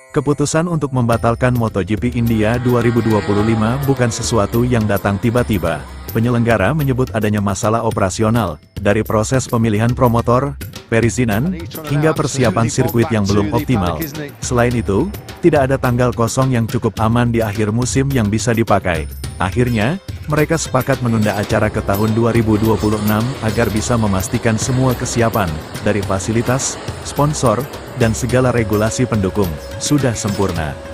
Keputusan untuk membatalkan MotoGP India 2025 bukan sesuatu yang datang tiba-tiba. Penyelenggara menyebut adanya masalah operasional, dari proses pemilihan promotor, perizinan, hingga persiapan sirkuit yang belum optimal. Selain itu, tidak ada tanggal kosong yang cukup aman di akhir musim yang bisa dipakai. Akhirnya, mereka sepakat menunda acara ke tahun 2026 agar bisa memastikan semua kesiapan, dari fasilitas, sponsor, dan segala regulasi pendukung, sudah sempurna.